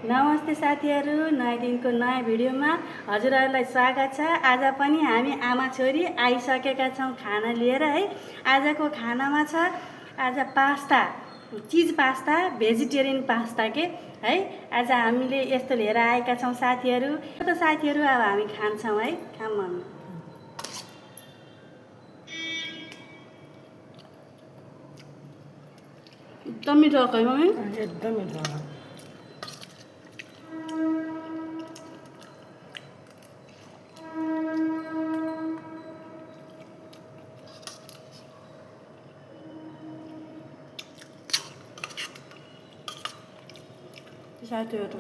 नमस्ते साथीहरू, नयाँ दिनको नयाँ भिडियोमा हजुरहरूलाई स्वागत छ। आज पनि हामी आमा छोरी आइसकेका छौँ खाना लिएर है। आजको खानामा छ आज पास्ता, चिज पास्ता, भेजिटेरियन पास्ता के है। आज हामीले यस्तो लिएर आएका छौँ साथीहरू। त साथीहरू अब हामी खान्छौँ है। खाऊँ मम्मी। एकदम मिठो है मम्मी। एकदम मिठो हो। साथीहरू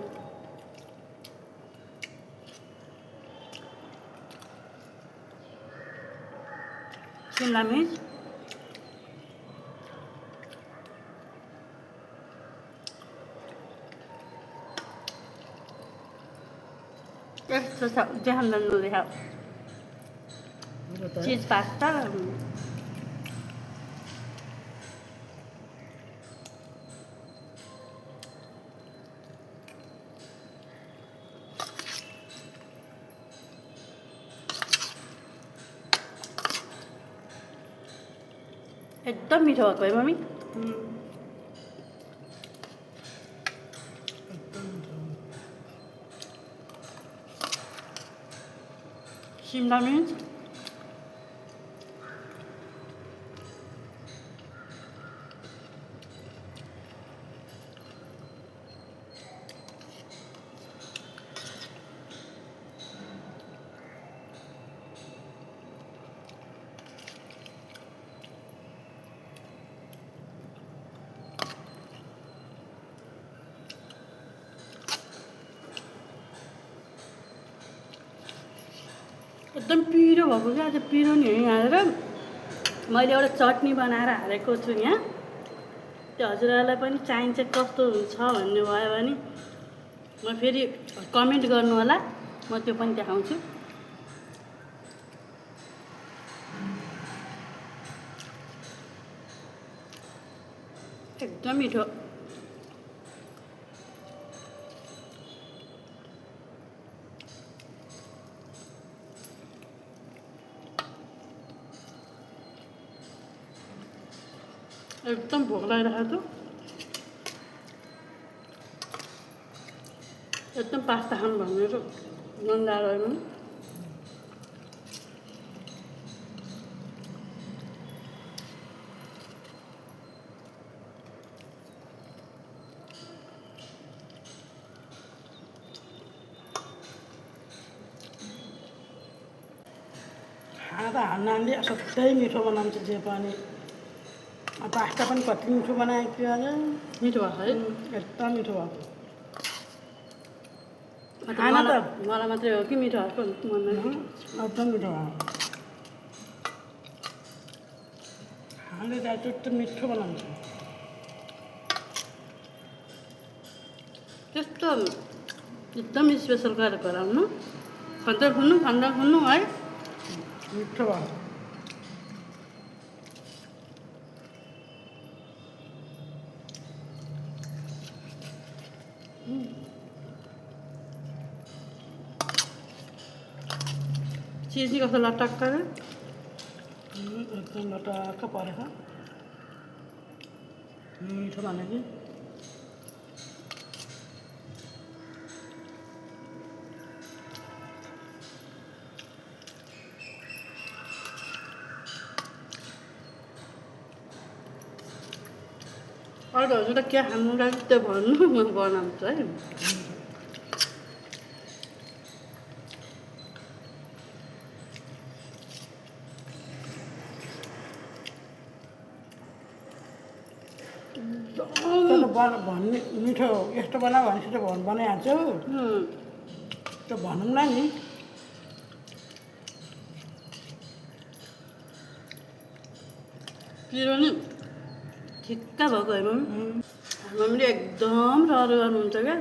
शिमला मिर्च, यस्तो छ जहाँ देखाऊ चिज पास्ता। एकदम मिठो भएको है मम्मी। शिमला मिर्च, एकदम पिरो भएको क्या। आज पिरो नि है हालेर मैले एउटा चटनी बनाएर हालेको छु यहाँ। त्यो हजुरहरूलाई पनि चाहिन्छ कस्तो हुन्छ भन्ने भयो भने म फेरि कमेन्ट गर्नु होला, म त्यो पनि देखाउँछु। एकदम मिठो। एकदम भोक लागिरहेको छ। एकदम पास्ता खानु भन्ने मन लाग्यो। खाँदा हाल्नाले सधैँ मिठो बनाउँछ जे पनि। पास्ता पनि कति मिठो बनाएको थियो आज। मिठो भएको है। एकदम मिठो भएको। खाना त मलाई मात्रै हो कि मिठो भएको मन एकदम मिठो भयो। खाँदै जान्छ एकदम मिठो बनाउँछ। त्यस्तो एकदम स्पेसल गरेर गराउनु खन्दा खुन्नु है। मिठो भयो। चिज नि कस्तो लटक्क एकदम लटक्क परेछ। मिठो भने कि अरू हजुर त के खानु लागि त्यो भन्नु, म बनाउँछु है। भन्ने मिठो यस्तो बना भनेपछि त बनाइहाल्छौ। त्यो भनौँला नि। पिरो नि ठिक्क भएको है मम्मी। मम्मीले एकदम रहर गर्नुहुन्छ क्या।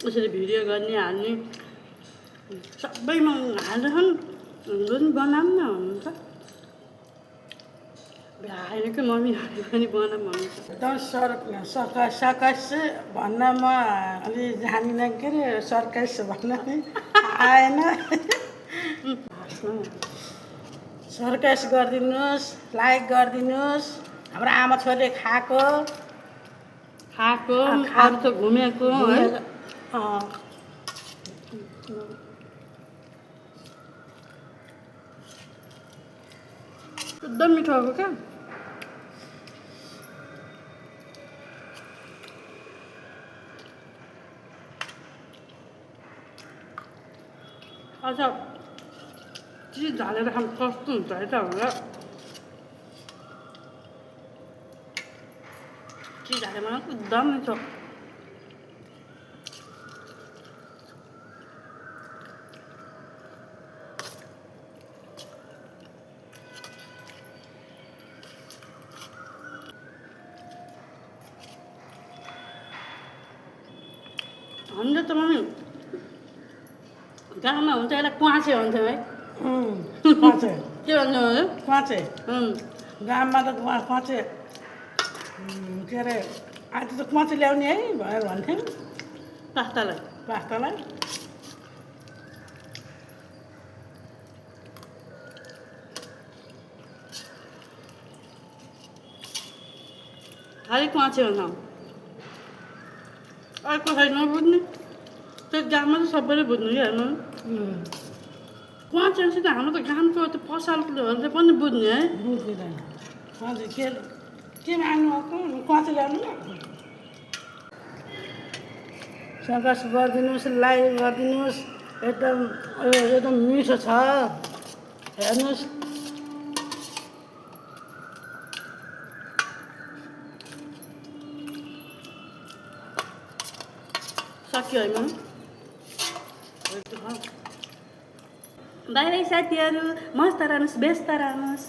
यसरी भिडियो गर्ने हाल्ने सबैमा हाल्छन्, बनाऊँ न भन्नुहुन्छ। भ्याएन कि मम्मी पनि बना भन्छ एकदम सर्कस भन्न म अलि जानिनँ के अरे सर्कस भन्न नि आएन सर्कस गरिदिनुहोस् लाइक गरिदिनुहोस् हाम्रो आमा छोरीले खाएको खाएको अरू त घुमेको है एकदम मिठो भएको क्या अझ चिज हालेर खानु कस्तो हुन्छ है त होला चिज हालेर बनाएको एकदम मिठो हामीले त मम्मी गाउँमा हुन्छ यसलाई क्वाचे हुन्थ्यो है क्वाचे के भन्नु हो क्वाचे गाममा त क्वाचे के अरे आज त क्वाचे ल्याउने है भनेर भन्थ्यौँ पास्तालाई खालि क्वाचे हुन अर्को खै नबुझ्ने त्यो गाममा त सबैले बुझ्नु कि हेर्नु क्वाचेसित हाम्रो त गामको त्यो पसलहरूले पनि बुझ्ने है बुझ्दैन क्वाचे के माग्नु भएको क्वाचे ल्याउनु सर्कस गरिदिनुहोस् लाइक गरिदिनुहोस् एकदम मिठो छ हेर्नुहोस् सक्यो है म बाई बाई साथीहरू मस्त रहनुहोस् व्यस्त रहनुहोस्